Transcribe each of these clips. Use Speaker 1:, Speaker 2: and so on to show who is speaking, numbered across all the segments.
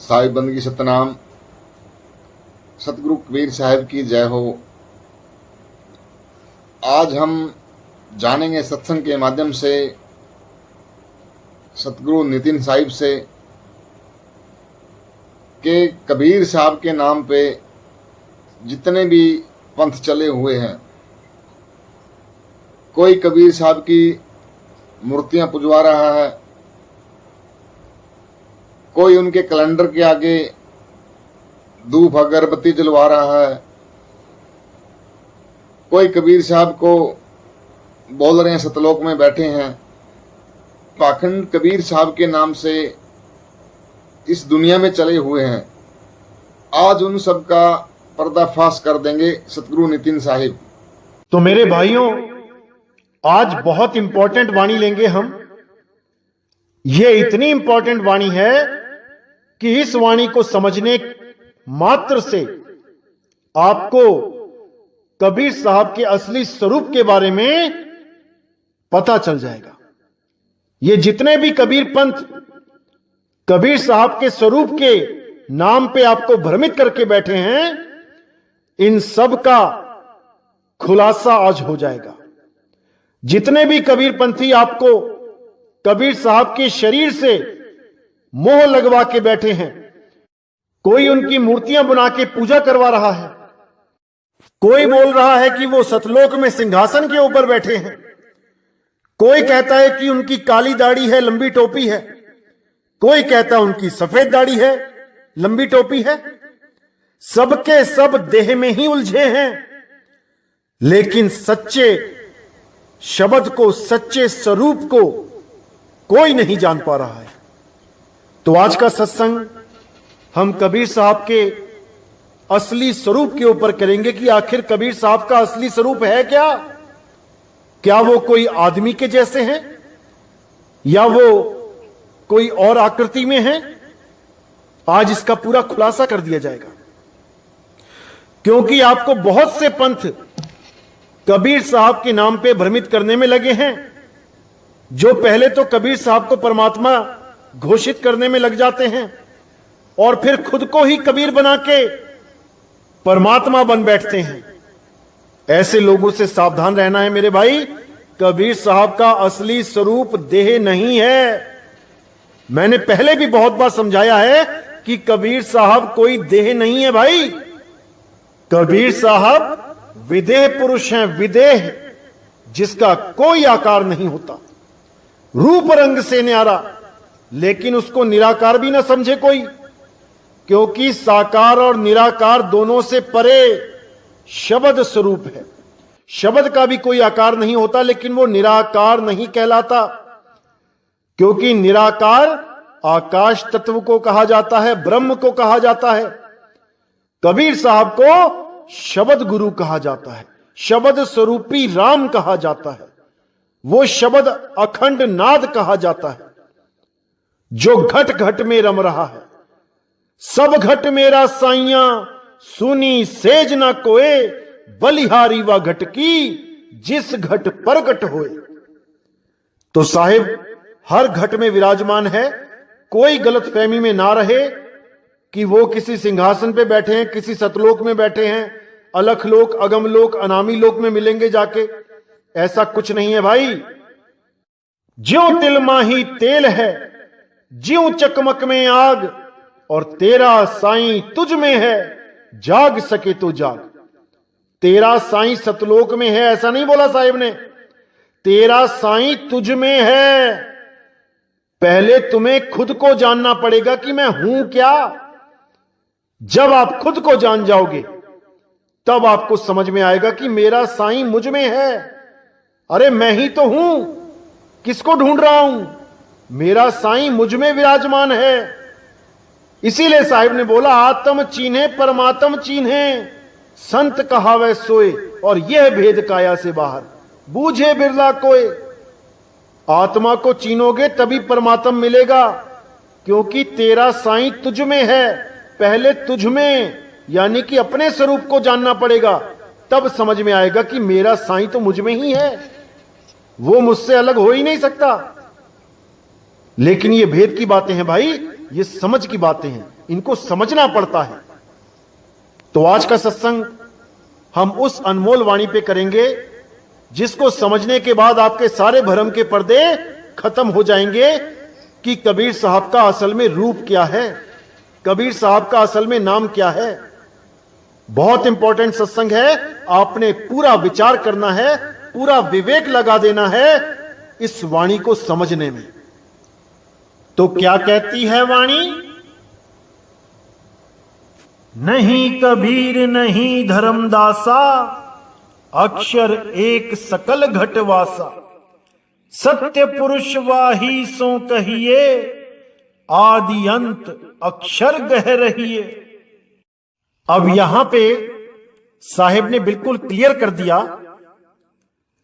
Speaker 1: साहिब बंदगी सतनाम। सतगुरु कबीर साहिब की जय हो। आज हम जानेंगे सत्संग के माध्यम से सतगुरु नितिन साहिब से कि कबीर साहब के नाम पे जितने भी पंथ चले हुए हैं, कोई कबीर साहब की मूर्तियां पुजवा रहा है, कोई उनके कैलेंडर के आगे धूप अगरबत्ती जलवा रहा है, कोई कबीर साहब को बोल रहे हैं सतलोक में बैठे हैं। पाखंड कबीर साहब के नाम से इस दुनिया में चले हुए हैं। आज उन सब का पर्दाफाश कर देंगे सतगुरु नितिन साहिब।
Speaker 2: तो मेरे भाइयों, आज बहुत इंपॉर्टेंट वाणी लेंगे हम। ये इतनी इंपॉर्टेंट वाणी है कि इस वाणी को समझने मात्र से आपको कबीर साहब के असली स्वरूप के बारे में पता चल जाएगा। ये जितने भी कबीर पंथ कबीर साहब के स्वरूप के नाम पे आपको भ्रमित करके बैठे हैं, इन सब का खुलासा आज हो जाएगा। जितने भी कबीर पंथी आपको कबीर साहब के शरीर से मोह लगवा के बैठे हैं, कोई उनकी मूर्तियां बना के पूजा करवा रहा है, कोई बोल रहा है कि वो सतलोक में सिंहासन के ऊपर बैठे हैं, कोई कहता है कि उनकी काली दाढ़ी है, लंबी टोपी है, कोई कहता है उनकी सफेद दाढ़ी है, लंबी टोपी है। सबके सब देह में ही उलझे हैं, लेकिन सच्चे शब्द को, सच्चे स्वरूप को कोई नहीं जान पा रहा है। तो आज का सत्संग हम कबीर साहब के असली स्वरूप के ऊपर करेंगे कि आखिर कबीर साहब का असली स्वरूप है क्या? क्या वो कोई आदमी के जैसे हैं या वो कोई और आकृति में हैं? आज इसका पूरा खुलासा कर दिया जाएगा, क्योंकि आपको बहुत से पंथ कबीर साहब के नाम पे भ्रमित करने में लगे हैं। जो पहले तो कबीर साहब को परमात्मा घोषित करने में लग जाते हैं और फिर खुद को ही कबीर बना के परमात्मा बन बैठते हैं। ऐसे लोगों से सावधान रहना है मेरे भाई। कबीर साहब का असली स्वरूप देह नहीं है। मैंने पहले भी बहुत बार समझाया है कि कबीर साहब कोई देह नहीं है भाई। कबीर साहब विदेह पुरुष हैं, विदेह, जिसका कोई आकार नहीं होता, रूप रंग से न्यारा, लेकिन उसको निराकार भी ना समझे कोई, क्योंकि साकार और निराकार दोनों से परे शब्द स्वरूप है। शब्द का भी कोई आकार नहीं होता, लेकिन वो निराकार नहीं कहलाता, क्योंकि निराकार आकाश तत्व को कहा जाता है, ब्रह्म को कहा जाता है। कबीर साहब को शब्द गुरु कहा जाता है, शब्द स्वरूपी राम कहा जाता है, वो शब्द अखंड नाद कहा जाता है, जो घट घट में रम रहा है। सब घट मेरा साइया सुनी सेज ना कोए, बलिहारी व घट की जिस घट प्रगट होए। तो साहिब हर घट में विराजमान है। कोई गलतफहमी में ना रहे कि वो किसी सिंहासन पे बैठे हैं, किसी सतलोक में बैठे हैं, अलख लोक, अगम लोक, अनामी लोक में मिलेंगे जाके। ऐसा कुछ नहीं है भाई। ज्यों तिल माही तेल है, ज्यों चकमक में आग, और तेरा साईं तुझ में है, जाग सके तो जाग। तेरा साईं सतलोक में है ऐसा नहीं बोला साहिब ने, तेरा साईं तुझ में है। पहले तुम्हें खुद को जानना पड़ेगा कि मैं हूं क्या। जब आप खुद को जान जाओगे तब आपको समझ में आएगा कि मेरा साईं मुझ में है। अरे मैं ही तो हूं, किसको ढूंढ रहा हूं? मेरा साईं मुझ में विराजमान है। इसीलिए साहिब ने बोला, आत्म चीन्हे परमात्म चीन्हे, संत कहावे सोए, और यह भेद काया से बाहर, बूझे बिरला कोय। आत्मा को चीनोगे तभी परमात्मा मिलेगा, क्योंकि तेरा साईं तुझ में है। पहले तुझ में यानी कि अपने स्वरूप को जानना पड़ेगा, तब समझ में आएगा कि मेरा साईं तो मुझ में ही है, वो मुझसे अलग हो ही नहीं सकता। लेकिन ये भेद की बातें हैं भाई, ये समझ की बातें हैं, इनको समझना पड़ता है। तो आज का सत्संग हम उस अनमोल वाणी पे करेंगे जिसको समझने के बाद आपके सारे भरम के पर्दे खत्म हो जाएंगे कि कबीर साहब का असल में रूप क्या है, कबीर साहब का असल में नाम क्या है। बहुत इंपॉर्टेंट सत्संग है, आपने पूरा विचार करना है, पूरा विवेक लगा देना है इस वाणी को समझने में। तो क्या कहती है वाणी? नहीं कबीर नहीं धर्मदासा, अक्षर एक सकल घटवासा, सत्य पुरुष वाही सो कहिए, आदि अंत अक्षर गह रहिए। अब यहां पे साहिब ने बिल्कुल क्लियर कर दिया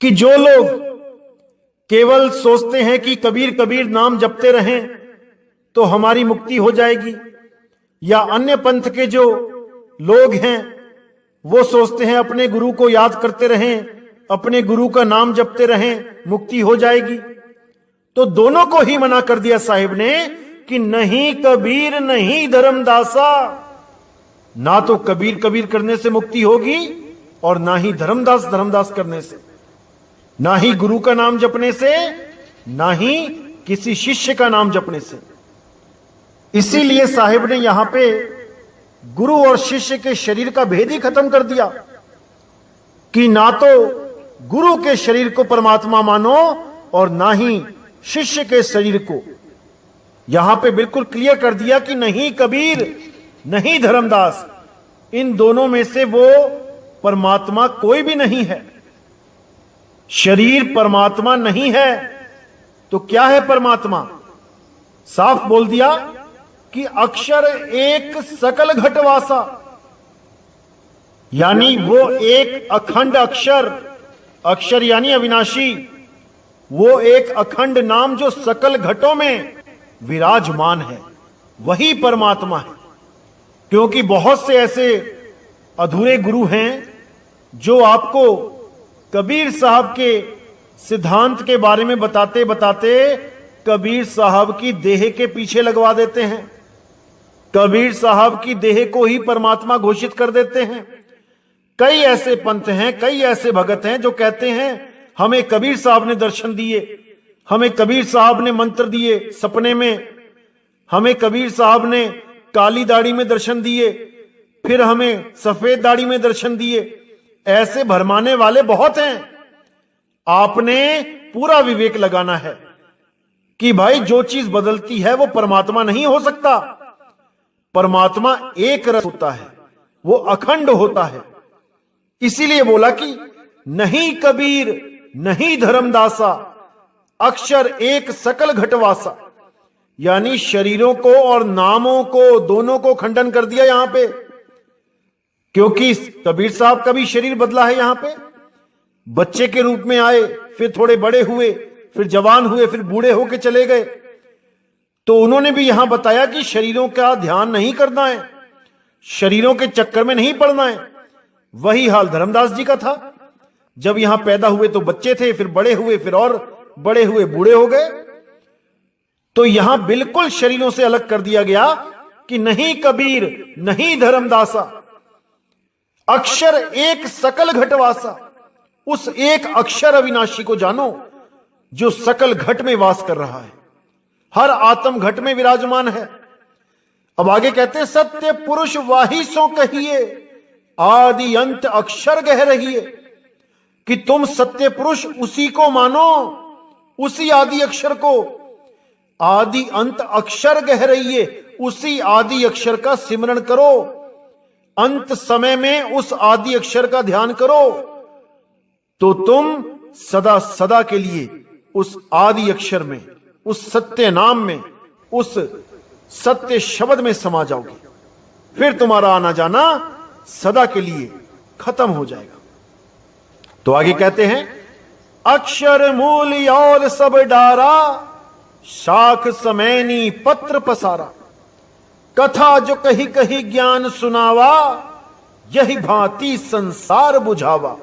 Speaker 2: कि जो लोग केवल सोचते हैं कि कबीर कबीर नाम जपते रहें तो हमारी मुक्ति हो जाएगी, या अन्य पंथ के जो लोग हैं वो सोचते हैं अपने गुरु को याद करते रहें, अपने गुरु का नाम जपते रहें, मुक्ति हो जाएगी, तो दोनों को ही मना कर दिया साहिब ने कि नहीं कबीर नहीं धर्मदासा। ना तो कबीर कबीर करने से मुक्ति होगी और ना ही धर्मदास धर्मदास करने से, ना ही गुरु का नाम जपने से, ना ही किसी शिष्य का नाम जपने से। इसीलिए साहिब ने यहां पे गुरु और शिष्य के शरीर का भेद ही खत्म कर दिया कि ना तो गुरु के शरीर को परमात्मा मानो और ना ही शिष्य के शरीर को। यहां पे बिल्कुल क्लियर कर दिया कि नहीं कबीर नहीं धर्मदास, इन दोनों में से वो परमात्मा कोई भी नहीं है। शरीर परमात्मा नहीं है तो क्या है परमात्मा? साफ बोल दिया कि अक्षर एक सकल घटवासा, यानी वो एक अखंड अक्षर, अक्षर यानी अविनाशी, वो एक अखंड नाम जो सकल घटों में विराजमान है, वही परमात्मा है। क्योंकि बहुत से ऐसे अधूरे गुरु हैं जो आपको कबीर साहब के सिद्धांत के बारे में बताते बताते कबीर साहब की देह के पीछे लगवा देते हैं, कबीर साहब की देह को ही परमात्मा घोषित कर देते हैं। कई ऐसे पंथ हैं, कई ऐसे भगत हैं जो कहते हैं हमें कबीर साहब ने दर्शन दिए, हमें कबीर साहब ने मंत्र दिए सपने में, हमें कबीर साहब ने काली दाढ़ी में दर्शन दिए, फिर हमें सफेद दाढ़ी में दर्शन दिए। ऐसे भरमाने वाले बहुत हैं। आपने पूरा विवेक लगाना है कि भाई जो चीज बदलती है वो परमात्मा नहीं हो सकता। परमात्मा एक रस होता है, वो अखंड होता है। इसीलिए बोला कि नहीं कबीर नहीं धर्मदासा, अक्षर एक सकल घटवासा, यानी शरीरों को और नामों को दोनों को खंडन कर दिया यहां पे। क्योंकि कबीर साहब का भी शरीर बदला है। यहां पे बच्चे के रूप में आए, फिर थोड़े बड़े हुए, फिर जवान हुए, फिर बूढ़े होके चले गए। तो उन्होंने भी यहां बताया कि शरीरों का ध्यान नहीं करना है, शरीरों के चक्कर में नहीं पड़ना है। वही हाल धर्मदास जी का था। जब यहां पैदा हुए तो बच्चे थे, फिर बड़े हुए, फिर और बड़े हुए, बूढ़े हो गए। तो यहां बिल्कुल शरीरों से अलग कर दिया गया कि नहीं कबीर नहीं धर्मदासा, अक्षर एक सकल घटवासा। उस एक अक्षर अविनाशी को जानो जो सकल घट में वास कर रहा है, हर आत्म घट में विराजमान है। अब आगे कहते हैं सत्य पुरुष वाही सो कहिए, आदि अंत अक्षर गह रहिए, कि तुम सत्य पुरुष उसी को मानो, उसी आदि अक्षर को। आदि अंत अक्षर गह रहिए, उसी आदि अक्षर का सिमरण करो, अंत समय में उस आदि अक्षर का ध्यान करो, तो तुम सदा सदा के लिए उस आदि अक्षर में, उस सत्य नाम में, उस सत्य शब्द में समा जाओगे। फिर तुम्हारा आना जाना सदा के लिए खत्म हो जाएगा। तो आगे कहते हैं अक्षर मूल और सब डारा, शाख समैनी पत्र पसारा, कथा जो कही कही ज्ञान सुनावा, यही भांति संसार बुझावा,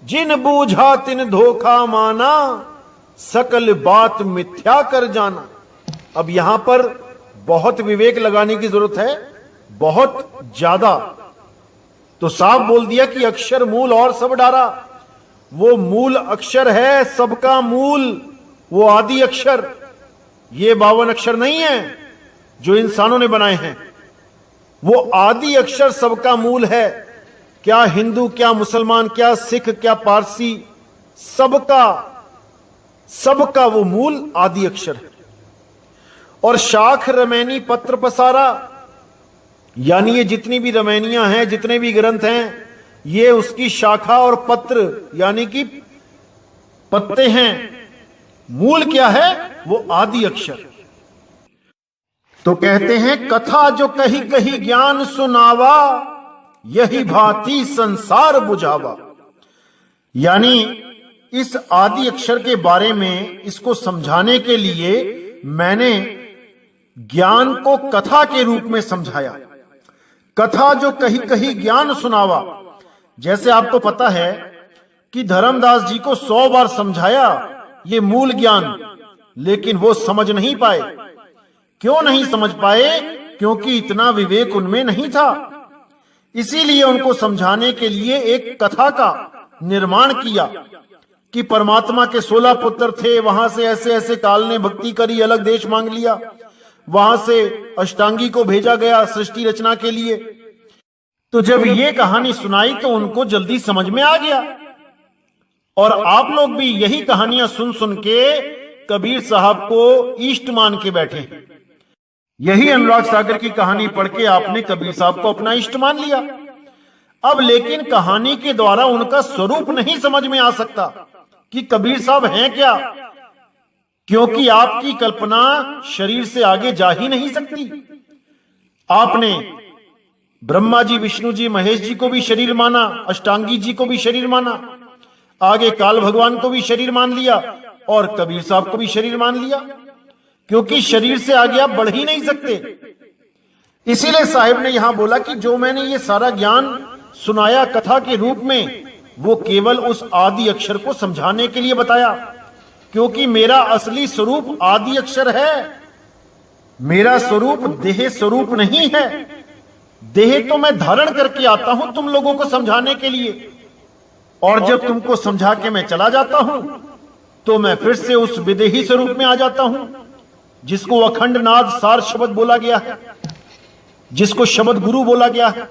Speaker 2: जिन बूझा तिन धोखा माना, सकल बात मिथ्या कर जाना। अब यहां पर बहुत विवेक लगाने की जरूरत है, बहुत ज्यादा। तो साफ बोल दिया कि अक्षर मूल और सब डारा। वो मूल अक्षर है, सबका मूल, वो आदि अक्षर। ये 52 अक्षर नहीं है जो इंसानों ने बनाए हैं, वो आदि अक्षर सबका मूल है। क्या हिंदू, क्या मुसलमान, क्या सिख, क्या पारसी, सबका वो मूल आदि अक्षर है। और शाख रमैनी पत्र पसारा, यानी ये जितनी भी रमैनियां हैं, जितने भी ग्रंथ हैं, ये उसकी शाखा और पत्र यानी कि पत्ते हैं। मूल क्या है? वो आदि अक्षर। तो कहते हैं कथा जो कही कही ज्ञान सुनावा, यही भांति संसार बुझावा। यानी इस आदि अक्षर के बारे में, इसको समझाने के लिए मैंने ज्ञान को कथा के रूप में समझाया। कथा जो कही कही ज्ञान सुनावा। जैसे आपको पता है कि धर्मदास जी को 100 बार समझाया ये मूल ज्ञान, लेकिन वो समझ नहीं पाए। क्यों नहीं समझ पाए? क्योंकि इतना विवेक उनमें नहीं था। इसीलिए उनको समझाने के लिए एक कथा का निर्माण किया कि परमात्मा के 16 पुत्र थे, वहां से ऐसे ऐसे काल ने भक्ति करी, अलग देश मांग लिया, वहां से अष्टांगी को भेजा गया सृष्टि रचना के लिए। तो जब ये कहानी सुनाई तो उनको जल्दी समझ में आ गया। और आप लोग भी यही कहानियां सुन सुन के कबीर साहब को इष्ट मान के बैठे। यही अनुराग सागर की कहानी पढ़ के आपने कबीर साहब को अपना इष्ट मान लिया। अब लेकिन कहानी के द्वारा उनका स्वरूप नहीं समझ में आ सकता कि कबीर साहब हैं क्या, क्योंकि आपकी कल्पना शरीर से आगे जा ही नहीं सकती। आपने ब्रह्मा जी, विष्णु जी, महेश जी को भी शरीर माना, अष्टांगी जी को भी शरीर माना, आगे काल भगवान को भी शरीर मान लिया और कबीर साहब को भी शरीर मान लिया, क्योंकि शरीर से आगे आप बढ़ ही नहीं सकते। इसीलिए साहिब ने यहां बोला कि जो मैंने ये सारा ज्ञान सुनाया कथा के रूप में, वो केवल उस आदि अक्षर को समझाने के लिए बताया, क्योंकि मेरा असली स्वरूप आदि अक्षर है। मेरा स्वरूप देह स्वरूप नहीं है। देह तो मैं धारण करके आता हूं तुम लोगों को समझाने के लिए, और जब तुमको समझा के मैं चला जाता हूं तो मैं फिर से उस विदेही स्वरूप में आ जाता हूं, जिसको अखंड नाद सार शब्द बोला गया है, जिसको शब्द गुरु बोला गया है।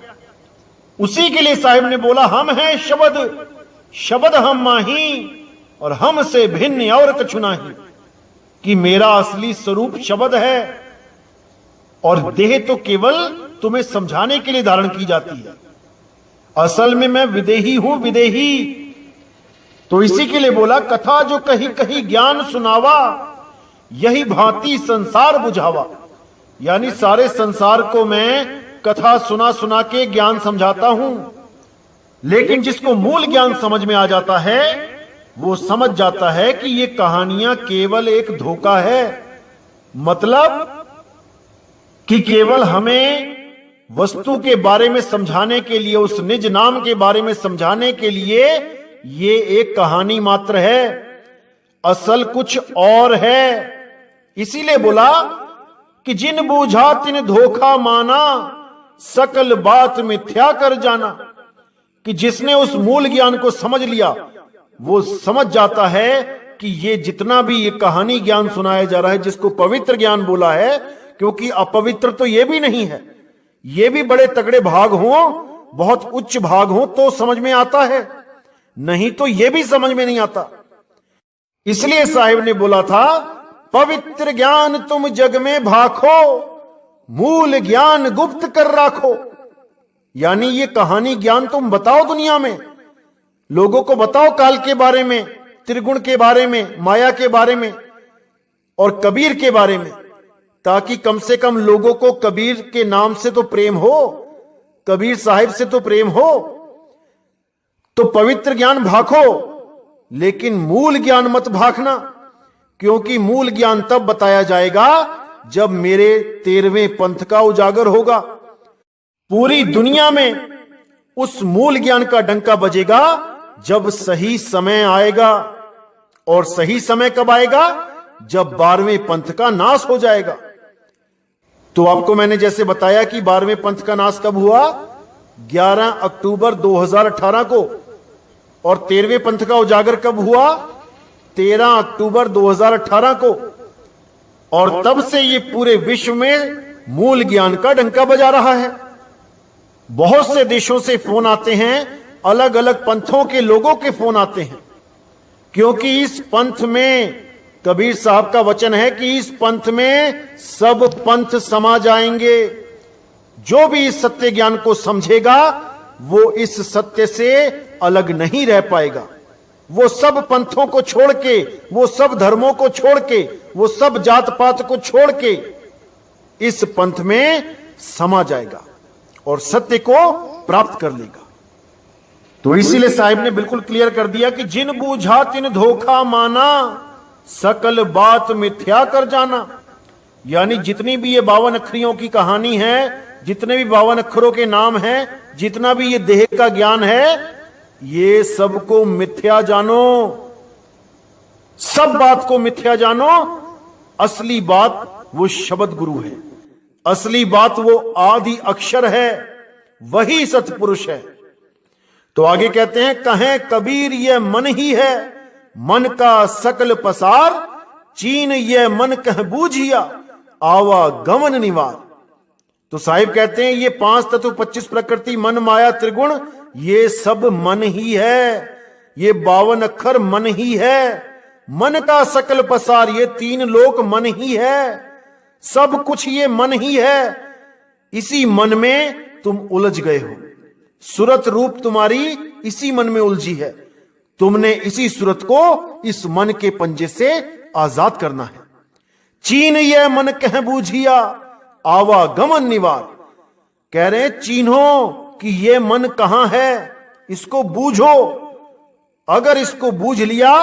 Speaker 2: उसी के लिए साहिब ने बोला हम हैं शब्द, शब्द हम माही, और हम से भिन्न और कछु नहीं, कि मेरा असली स्वरूप शब्द है और देह तो केवल तुम्हें समझाने के लिए धारण की जाती है। असल में मैं विदेही हूं, विदेही। तो इसी के लिए बोला कथा जो कही कही ज्ञान सुनावा, यही भांति संसार बुझावा। यानी सारे संसार को मैं कथा सुना सुना के ज्ञान समझाता हूं, लेकिन जिसको मूल ज्ञान समझ में आ जाता है वो समझ जाता है कि ये कहानियां केवल एक धोखा है। मतलब कि केवल हमें वस्तु के बारे में समझाने के लिए, उस निज नाम के बारे में समझाने के लिए ये एक कहानी मात्र है, असल कुछ और है। इसीलिए बोला कि जिन बूझा तिन धोखा माना, सकल बात मिथ्या कर जाना। कि जिसने उस मूल ज्ञान को समझ लिया वो समझ जाता है कि ये जितना भी ये कहानी ज्ञान सुनाया जा रहा है, जिसको पवित्र ज्ञान बोला है, क्योंकि अपवित्र तो ये भी नहीं है, ये भी बड़े तगड़े भाग हों, बहुत उच्च भाग हों तो समझ में आता है, नहीं तो ये भी समझ में नहीं आता। इसलिए साहिब ने बोला था पवित्र ज्ञान तुम जग में भाखो, मूल ज्ञान गुप्त कर राखो। यानी ये कहानी ज्ञान तुम बताओ दुनिया में, लोगों को बताओ काल के बारे में, त्रिगुण के बारे में, माया के बारे में और कबीर के बारे में, ताकि कम से कम लोगों को कबीर के नाम से तो प्रेम हो, कबीर साहिब से तो प्रेम हो। तो पवित्र ज्ञान भाखो, लेकिन मूल ज्ञान मत भाखना, क्योंकि मूल ज्ञान तब बताया जाएगा जब मेरे 13वें पंथ का उजागर होगा। पूरी दुनिया में उस मूल ज्ञान का डंका बजेगा जब सही समय आएगा। और सही समय कब आएगा? जब 12वें पंथ का नाश हो जाएगा। तो आपको मैंने जैसे बताया कि 12वें पंथ का नाश कब हुआ, 11 अक्टूबर 2018 को, और 13वें पंथ का उजागर कब हुआ, 13 अक्टूबर 2018 को। और तब से ये पूरे विश्व में मूल ज्ञान का डंका बजा रहा है। बहुत से देशों से फोन आते हैं, अलग अलग पंथों के लोगों के फोन आते हैं, क्योंकि इस पंथ में कबीर साहब का वचन है कि इस पंथ में सब पंथ समा जाएंगे। जो भी इस सत्य ज्ञान को समझेगा वो इस सत्य से अलग नहीं रह पाएगा। वो सब पंथों को छोड़ के, वो सब धर्मों को छोड़ के, वो सब जात पात को छोड़ के इस पंथ में समा जाएगा और सत्य को प्राप्त कर लेगा। तो इसीलिए साहिब ने बिल्कुल क्लियर कर दिया कि जिन बूझा तिन धोखा माना, सकल बात मिथ्या कर जाना। यानी जितनी भी ये 52 अक्षरियों की कहानी है, जितने भी 52 अक्षरों के नाम हैं, जितना भी ये देह का ज्ञान है, ये सबको मिथ्या जानो, सब बात को मिथ्या जानो। असली बात वो शब्द गुरु है, असली बात वो आदि अक्षर है, वही सतपुरुष है। तो आगे कहते हैं, कहें कबीर ये मन ही है, मन का सकल पसार, चीन ये मन कह बूझिया, आवा गमन निवार। तो साहिब कहते हैं ये 5 तत्व 25 प्रकृति मन माया त्रिगुण, ये सब मन ही है, ये 52 अक्षर मन ही है। मन का सकल पसार, ये 3 लोक मन ही है, सब कुछ ये मन ही है। इसी मन में तुम उलझ गए हो, सूरत रूप तुम्हारी इसी मन में उलझी है। तुमने इसी सूरत को इस मन के पंजे से आजाद करना है। चीन ये मन कह बूझिया, आवागमन निवार। कह रहे चीन्हो कि ये मन कहां है, इसको बूझो। अगर इसको बूझ लिया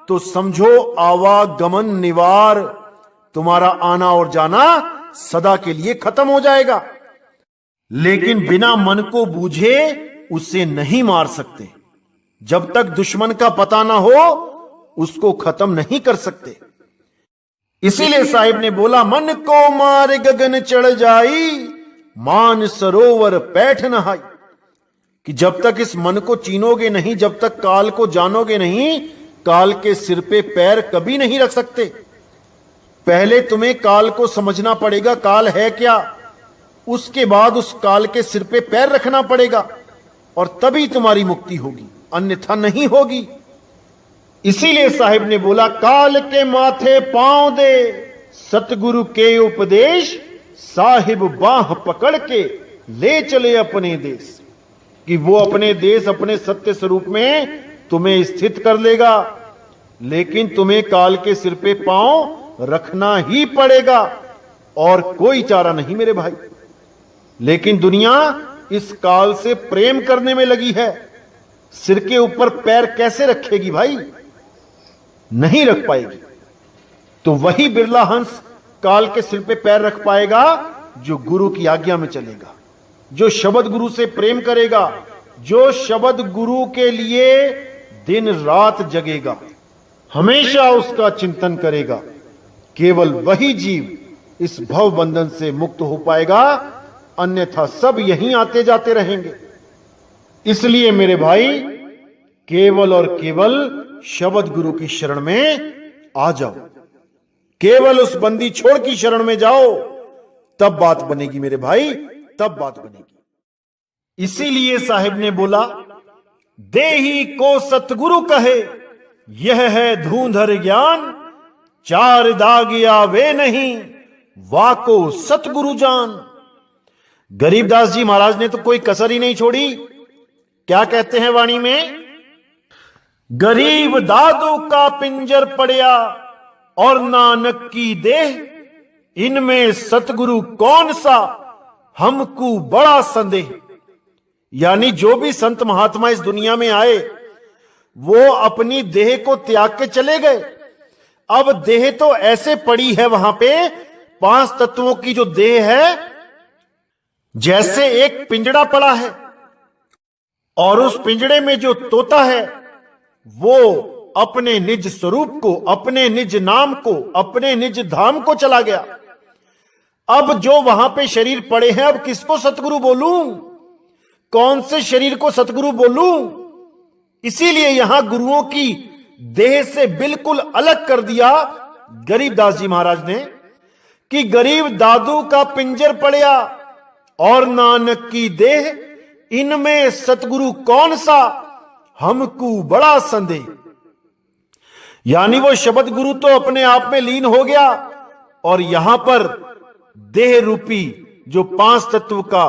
Speaker 2: तो समझो आवागमन निवार, तुम्हारा आना और जाना सदा के लिए खत्म हो जाएगा। लेकिन बिना मन को बूझे उसे नहीं मार सकते। जब तक दुश्मन का पता ना हो उसको खत्म नहीं कर सकते। इसीलिए साहिब ने बोला, मन को मार गगन चढ़ जाई, मान सरोवर पैठ नहाई। कि जब तक इस मन को चीनोगे नहीं, जब तक काल को जानोगे नहीं, काल के सिर पे पैर कभी नहीं रख सकते। पहले तुम्हें काल को समझना पड़ेगा, काल है क्या, उसके बाद उस काल के सिर पे पैर रखना पड़ेगा और तभी तुम्हारी मुक्ति होगी, अन्यथा नहीं होगी। इसीलिए साहिब ने बोला, काल के माथे पांव दे, सतगुरु के उपदेश, साहिब बाह पकड़ के ले चले अपने देश। कि वो अपने देश, अपने सत्य स्वरूप में तुम्हें स्थित कर लेगा, लेकिन तुम्हें काल के सिर पे पांव रखना ही पड़ेगा और कोई चारा नहीं मेरे भाई। लेकिन दुनिया इस काल से प्रेम करने में लगी है, सिर के ऊपर पैर कैसे रखेगी भाई, नहीं रख पाएगी। तो वही बिरला हंस काल के सिर पे पैर रख पाएगा जो गुरु की आज्ञा में चलेगा, जो शब्द गुरु से प्रेम करेगा, जो शब्द गुरु के लिए दिन रात जगेगा, हमेशा उसका चिंतन करेगा। केवल वही जीव इस भव बंधन से मुक्त हो पाएगा, अन्यथा सब यहीं आते जाते रहेंगे। इसलिए मेरे भाई, केवल और केवल शब्द गुरु की शरण में आ जाओ, केवल उस बंदी छोड़ की शरण में जाओ, तब बात बनेगी मेरे भाई, तब बात बनेगी। इसीलिए साहिब ने बोला, देही को सतगुरु कहे, यह है धूंधर ज्ञान, 4 दागिया वे नहीं, वाको सतगुरु जान। गरीबदास जी महाराज ने तो कोई कसर ही नहीं छोड़ी। क्या कहते हैं वाणी में, गरीब दादू का पिंजर पड़या और नानक की देह, इनमें सतगुरु कौन सा, हमको बड़ा संदेह। यानी जो भी संत महात्मा इस दुनिया में आए वो अपनी देह को त्याग के चले गए। अब देह तो ऐसे पड़ी है वहां पे, 5 तत्वों की जो देह है, जैसे एक पिंजड़ा पड़ा है और उस पिंजड़े में जो तोता है वो अपने निज स्वरूप को, अपने निज नाम को, अपने निज धाम को चला गया। अब जो वहां पे शरीर पड़े हैं, अब किसको सतगुरु बोलूं? कौन से शरीर को सतगुरु बोलूं? इसीलिए यहां गुरुओं की देह से बिल्कुल अलग कर दिया गरीबदास जी महाराज ने कि गरीब दादू का पिंजर पड़या और नानक की देह, इनमें सतगुरु कौन सा, हमको बड़ा संदेह। यानी वो शब्द गुरु तो अपने आप में लीन हो गया और यहां पर देह रूपी जो 5 तत्व का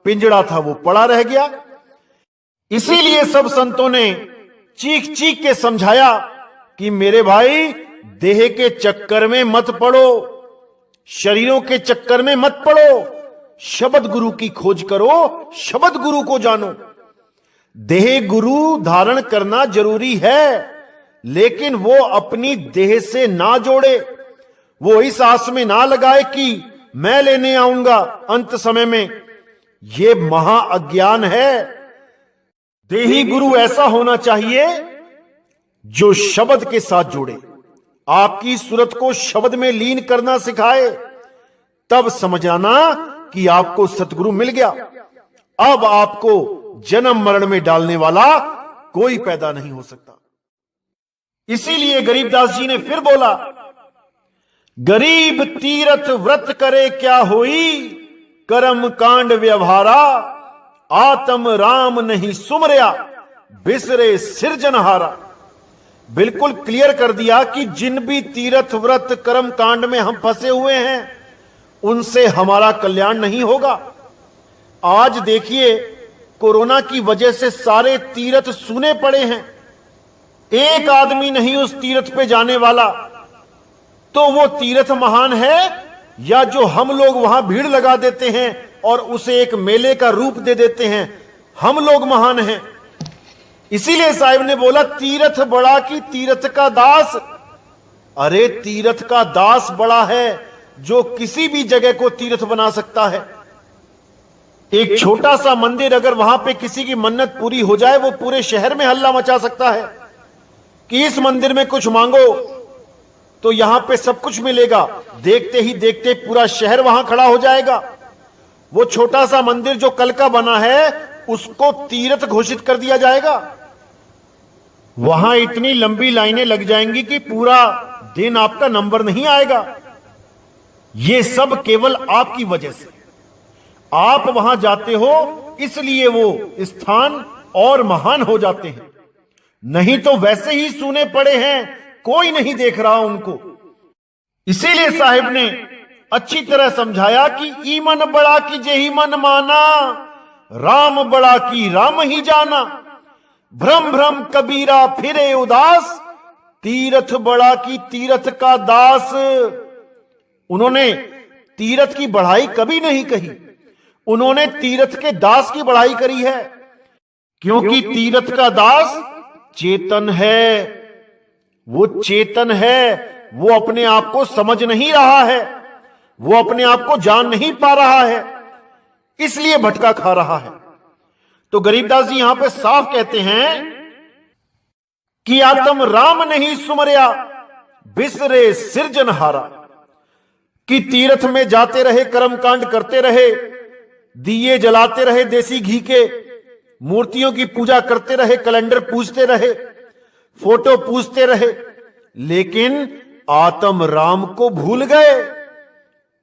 Speaker 2: पिंजड़ा था वो पड़ा रह गया। इसीलिए सब संतों ने चीख चीख के समझाया कि मेरे भाई, देह के चक्कर में मत पड़ो, शरीरों के चक्कर में मत पड़ो, शब्द गुरु की खोज करो, शब्द गुरु को जानो। देह गुरु धारण करना जरूरी है, लेकिन वो अपनी देह से ना जोड़े, वो इस आस में ना लगाए कि मैं लेने आऊंगा अंत समय में। ये महा अज्ञान है। देही गुरु ऐसा होना चाहिए जो शब्द के साथ जुड़े, आपकी सूरत को शब्द में लीन करना सिखाए, तब समझाना कि आपको सतगुरु मिल गया। अब आपको जन्म मरण में डालने वाला कोई पैदा नहीं हो सकता। इसीलिए गरीबदास जी ने फिर बोला, गरीब तीरथ व्रत करे क्या होई, कर्म कांड व्यवहारा, आत्म राम नहीं सुमरिया, बिसरे सिरजनहारा। बिल्कुल क्लियर कर दिया कि जिन भी तीर्थ व्रत कर्म कांड में हम फंसे हुए हैं, उनसे हमारा कल्याण नहीं होगा। आज देखिए, कोरोना की वजह से सारे तीर्थ सूने पड़े हैं, एक आदमी नहीं उस तीर्थ पे जाने वाला। तो वो तीर्थ महान है या जो हम लोग वहां भीड़ लगा देते हैं और उसे एक मेले का रूप दे देते हैं, हम लोग महान हैं। इसीलिए साहिब ने बोला, तीर्थ बड़ा कि तीर्थ का दास। अरे तीर्थ का दास बड़ा है जो किसी भी जगह को तीर्थ बना सकता है। एक छोटा सा मंदिर अगर वहां पे किसी की मन्नत पूरी हो जाए, वो पूरे शहर में हल्ला मचा सकता है कि इस मंदिर में कुछ मांगो तो यहां पे सब कुछ मिलेगा। देखते ही देखते पूरा शहर वहां खड़ा हो जाएगा। वो छोटा सा मंदिर जो कल का बना है, उसको तीर्थ घोषित कर दिया जाएगा। वहां इतनी लंबी लाइनें लग जाएंगी कि पूरा दिन आपका नंबर नहीं आएगा। ये सब केवल आपकी वजह से, आप वहां जाते हो इसलिए वो स्थान और महान हो जाते हैं। नहीं तो वैसे ही सूने पड़े हैं, कोई नहीं देख रहा उनको। इसीलिए साहिब ने अच्छी तरह समझाया कि ईमन बड़ा की जेही मन माना, राम बड़ा की राम ही जाना। भ्रम भ्रम कबीरा फिरे उदास, तीर्थ बड़ा की तीर्थ का दास। उन्होंने तीर्थ की बढ़ाई कभी नहीं कही, उन्होंने तीर्थ के दास की बढ़ाई करी है। क्योंकि तीर्थ का दास चेतन है, वो चेतन है, वो अपने आप को समझ नहीं रहा है, वो अपने आप को जान नहीं पा रहा है, इसलिए भटका खा रहा है। तो गरीबदास जी यहां पे साफ कहते हैं कि आत्म राम नहीं सुमरिया, बिसरे सिरजनहारा। कि तीर्थ में जाते रहे, कर्मकांड करते रहे, दिए जलाते रहे देसी घी के, मूर्तियों की पूजा करते रहे, कैलेंडर पूजते रहे, फोटो पूजते रहे, लेकिन आत्म राम को भूल गए।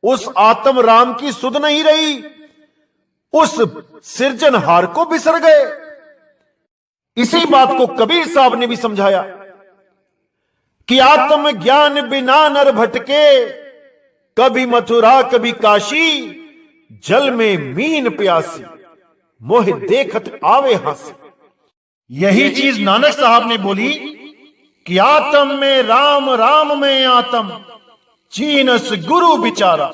Speaker 2: उस आत्म राम की सुध नहीं रही, उस सिरजनहार को बिसर गए। इसी बात को कबीर साहब ने भी समझाया कि आत्म ज्ञान बिना नर भटके, कभी मथुरा कभी काशी, जल में मीन प्यासी, मोह देखत आवे हासी। यही चीज नानक साहब ने बोली कि आत्म में राम, राम में आत्म, चीनस गुरु बिचारा।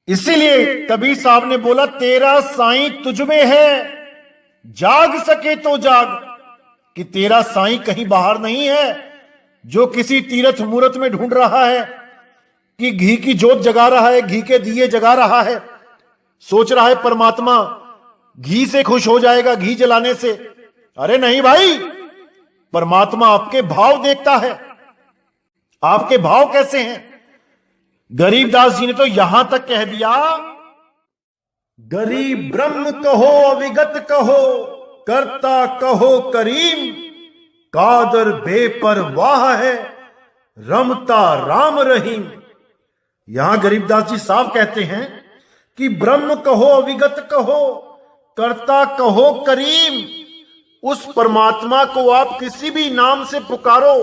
Speaker 2: इसीलिए कबीर साहब ने बोला, तेरा साईं तुझ में है, जाग सके तो जाग। कि तेरा साईं कहीं बाहर नहीं है जो किसी तीर्थ मूर्त में ढूंढ रहा है कि घी की जोत जगा रहा है, घी के दिए जगा रहा है, सोच रहा है परमात्मा घी से खुश हो जाएगा घी जलाने से। अरे नहीं भाई, परमात्मा आपके भाव देखता है। आपके भाव कैसे हैं? गरीबदास जी ने तो यहां तक कह दिया, गरीब ब्रह्म कहो अविगत कहो, कर्ता कहो करीम, कादर बेपरवाह है, रमता राम रहीम। यहां गरीबदास जी साफ कहते हैं कि ब्रह्म कहो अविगत कहो, कर्ता कहो करीम, उस परमात्मा को आप किसी भी नाम से पुकारो,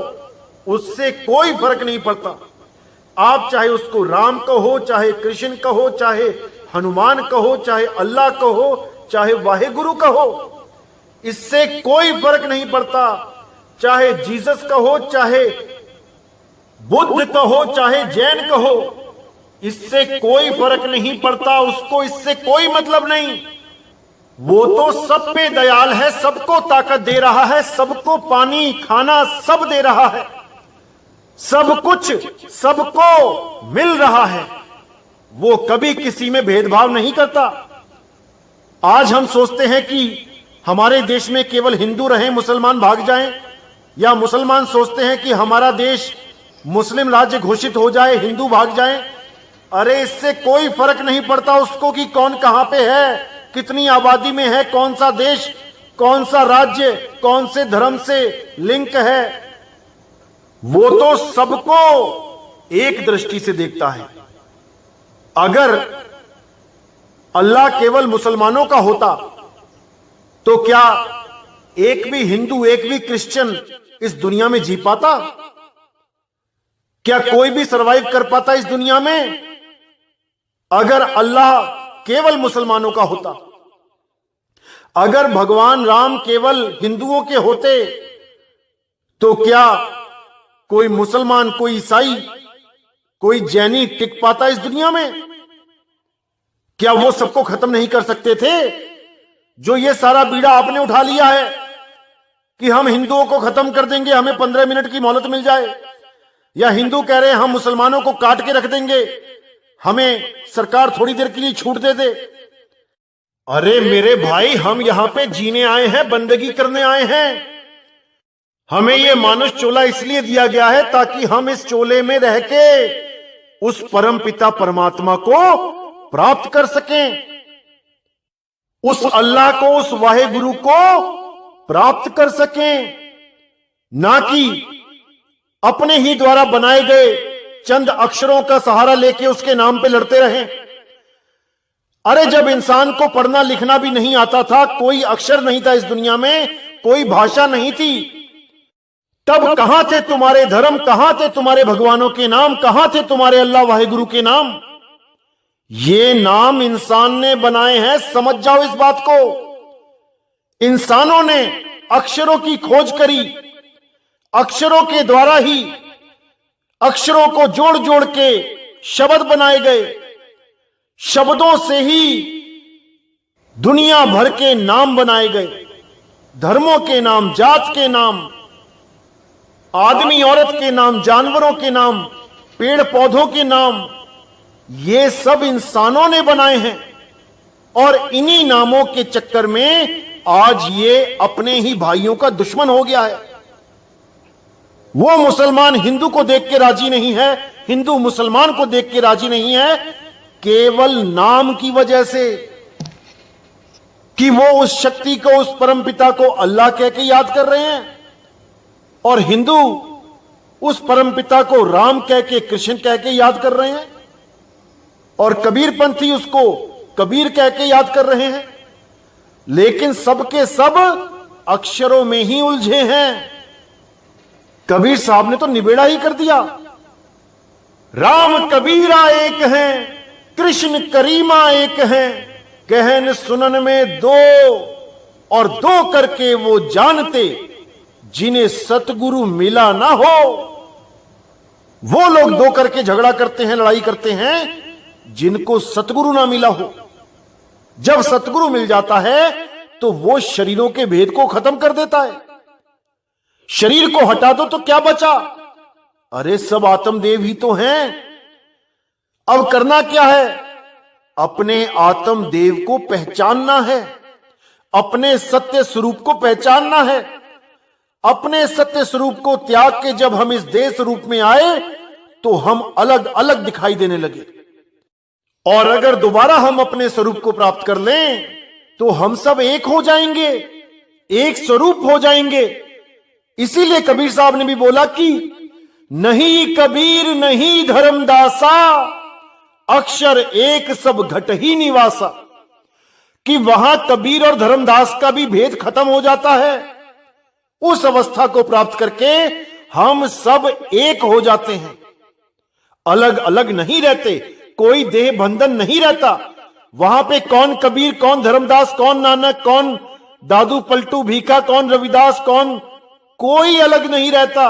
Speaker 2: उससे कोई फर्क नहीं पड़ता। आप चाहे उसको राम कहो, चाहे कृष्ण कहो, चाहे हनुमान कहो, चाहे अल्लाह कहो, चाहे वाहेगुरु कहो, इससे कोई फर्क नहीं पड़ता। चाहे जीसस कहो, चाहे बुद्ध कहो, चाहे जैन कहो, इससे कोई फर्क नहीं पड़ता। उसको इससे कोई मतलब नहीं। वो तो सब पे दयाल है, सबको ताकत दे रहा है, सबको पानी खाना सब दे रहा है, सब कुछ सबको मिल रहा है। वो कभी किसी में भेदभाव नहीं करता। आज हम सोचते हैं कि हमारे देश में केवल हिंदू रहें, मुसलमान भाग जाएं, या मुसलमान सोचते हैं कि हमारा देश मुस्लिम राज्य घोषित हो जाए, हिंदू भाग जाएं। अरे इससे कोई फर्क नहीं पड़ता उसको कि कौन कहां पे है, कितनी आबादी में है, कौन सा देश, कौन सा राज्य, कौन से धर्म से लिंक है। वो तो सबको एक दृष्टि से देखता है। अगर अल्लाह केवल मुसलमानों का होता तो क्या एक भी हिंदू, एक भी क्रिश्चियन इस दुनिया में जी पाता? क्या कोई भी सरवाइव कर पाता इस दुनिया में? अगर अल्लाह केवल मुसलमानों का होता, अगर भगवान राम केवल हिंदुओं के होते, तो क्या कोई मुसलमान, कोई ईसाई, कोई जैनी टिक पाता इस दुनिया में? क्या वो सबको खत्म नहीं कर सकते थे? जो ये सारा बीड़ा आपने उठा लिया है कि हम हिंदुओं को खत्म कर देंगे, हमें 15 मिनट की मोहलत मिल जाए, या हिंदू कह रहे हैं हम मुसलमानों को काट के रख देंगे, हमें सरकार थोड़ी देर के लिए छूट दे दे। अरे मेरे भाई, हम यहां पे जीने आए हैं, बंदगी करने आए हैं। हमें यह मानुष चोला इसलिए दिया गया है ताकि हम इस चोले में रह के उस परम पिता परमात्मा को प्राप्त कर सकें, उस अल्लाह को, उस वाहेगुरु को प्राप्त कर सकें, ना कि अपने ही द्वारा बनाए गए चंद अक्षरों का सहारा लेके उसके नाम पे लड़ते रहें। अरे जब इंसान को पढ़ना लिखना भी नहीं आता था, कोई अक्षर नहीं था इस दुनिया में, कोई भाषा नहीं थी, तब कहां थे तुम्हारे धर्म, कहां थे तुम्हारे भगवानों के नाम, कहां थे तुम्हारे अल्लाह वाहेगुरु के नाम? ये नाम इंसान ने बनाए हैं, समझ जाओ इस बात को। इंसानों ने अक्षरों की खोज करी, अक्षरों के द्वारा ही अक्षरों को जोड़ जोड़ के शब्द बनाए गए, शब्दों से ही दुनिया भर के नाम बनाए गए, धर्मों के नाम, जात के नाम, आदमी औरत के नाम, जानवरों के नाम, पेड़ पौधों के नाम, ये सब इंसानों ने बनाए हैं। और इन्हीं नामों के चक्कर में आज ये अपने ही भाइयों का दुश्मन हो गया है। वो मुसलमान हिंदू को देख के राजी नहीं है, हिंदू मुसलमान को देख के राजी नहीं है, केवल नाम की वजह से कि वो उस शक्ति को, उस परमपिता को अल्लाह कह के याद कर रहे हैं, और हिंदू उस परमपिता को राम कह के, कृष्ण कह के याद कर रहे हैं, और कबीरपंथी उसको कबीर कह के याद कर रहे हैं। लेकिन सबके सब अक्षरों में ही उलझे हैं। कबीर साहब ने तो निबेड़ा ही कर दिया। राम कबीरा एक हैं, कृष्ण करीमा एक हैं, कहन सुनन में दो, और दो करके वो जानते, जिन्हें सतगुरु मिला ना हो। वो लोग दो करके झगड़ा करते हैं, लड़ाई करते हैं, जिनको सतगुरु ना मिला हो। जब सतगुरु मिल जाता है तो वो शरीरों के भेद को खत्म कर देता है। शरीर को हटा दो तो क्या बचा? अरे सब आत्मदेव ही तो हैं। अब करना क्या है? अपने आत्मदेव को पहचानना है, अपने सत्य स्वरूप को पहचानना है। अपने सत्य स्वरूप को त्याग के जब हम इस देह स्वरूप में आए तो हम अलग अलग दिखाई देने लगे। और अगर दोबारा हम अपने स्वरूप को प्राप्त कर लें तो हम सब एक हो जाएंगे, एक स्वरूप हो जाएंगे। इसीलिए कबीर साहब ने भी बोला कि नहीं कबीर नहीं धर्मदासा, अक्षर एक सब घट ही निवासा। कि वहां कबीर और धर्मदास का भी भेद खत्म हो जाता है। उस अवस्था को प्राप्त करके हम सब एक हो जाते हैं, अलग अलग नहीं रहते, कोई देह बंधन नहीं रहता। वहां पे कौन कबीर, कौन धर्मदास, कौन नानक, कौन दादू पलटू भीखा, कौन रविदास, कौन, कोई अलग नहीं रहता।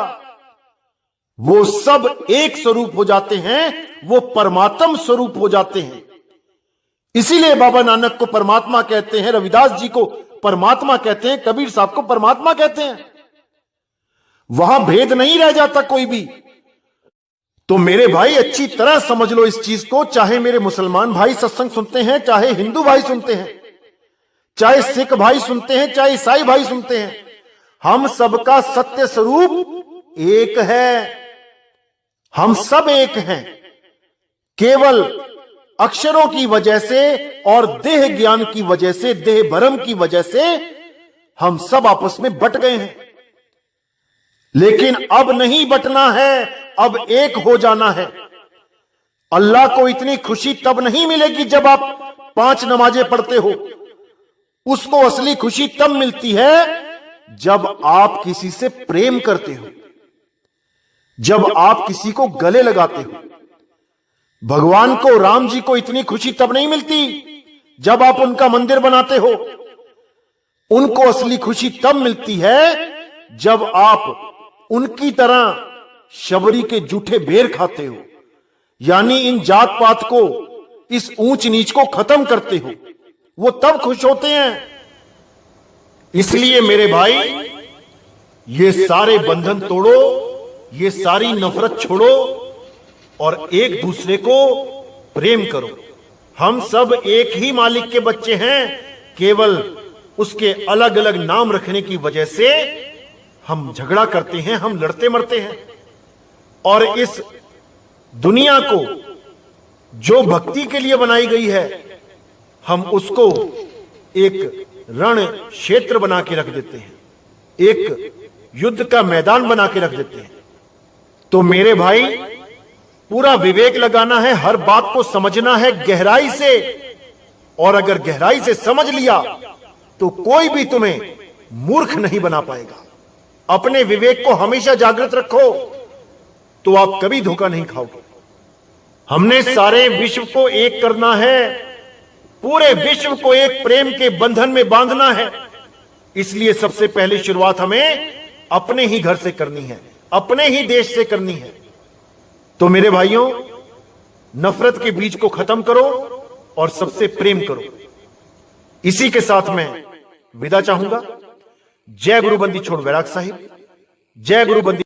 Speaker 2: वो सब एक स्वरूप हो जाते हैं, वो परमात्म स्वरूप हो जाते हैं। इसीलिए बाबा नानक को परमात्मा कहते हैं, रविदास जी को परमात्मा कहते हैं, कबीर साहब को परमात्मा कहते हैं। वहां भेद नहीं रह जाता कोई भी। तो मेरे भाई अच्छी तरह समझ लो इस चीज को, चाहे मेरे मुसलमान भाई सत्संग सुनते हैं, चाहे हिंदू भाई सुनते हैं, चाहे सिख भाई सुनते हैं, चाहे ईसाई भाई सुनते हैं, हम सबका सत्य स्वरूप एक है। हम सब एक हैं। केवल अक्षरों की वजह से और देह ज्ञान की वजह से, देह भरम की वजह से हम सब आपस में बट गए हैं। लेकिन अब नहीं बटना है, अब एक हो जाना है। अल्लाह को इतनी खुशी तब नहीं मिलेगी जब आप 5 नमाजें पढ़ते हो। उसको असली खुशी तब मिलती है जब आप किसी से प्रेम करते हो, जब आप किसी को गले लगाते हो। भगवान को, राम जी को इतनी खुशी तब नहीं मिलती जब आप उनका मंदिर बनाते हो। उनको असली खुशी तब मिलती है जब आप उनकी तरह शबरी के जूठे बेर खाते हो, यानी इन जात पात को, इस ऊंच नीच को खत्म करते हो। वो तब खुश होते हैं। इसलिए मेरे भाई, ये सारे बंधन तोड़ो, ये सारी नफरत छोड़ो और एक दूसरे को प्रेम करो। हम सब एक ही मालिक के बच्चे हैं, केवल उसके अलग अलग नाम रखने की वजह से हम झगड़ा करते हैं, हम लड़ते मरते हैं। और इस दुनिया को जो भक्ति के लिए बनाई गई है, हम उसको एक रण क्षेत्र बना के रख देते हैं, एक युद्ध का मैदान बना के रख देते हैं। तो मेरे भाई, पूरा विवेक लगाना है, हर बात को समझना है गहराई से। और अगर गहराई से समझ लिया तो कोई भी तुम्हें मूर्ख नहीं बना पाएगा। अपने विवेक को हमेशा जागृत रखो तो आप कभी धोखा नहीं खाओगे। हमने सारे विश्व को एक करना है, पूरे विश्व को एक प्रेम के बंधन में बांधना है। इसलिए सबसे पहली शुरुआत हमें अपने ही घर से करनी है, अपने ही देश से करनी है। तो मेरे भाइयों, नफरत के बीज को खत्म करो और सबसे प्रेम करो। इसी के साथ मैं विदा चाहूंगा। जय गुरु बंदी छोड़ बैराग साहिब, जय गुरु बंदी।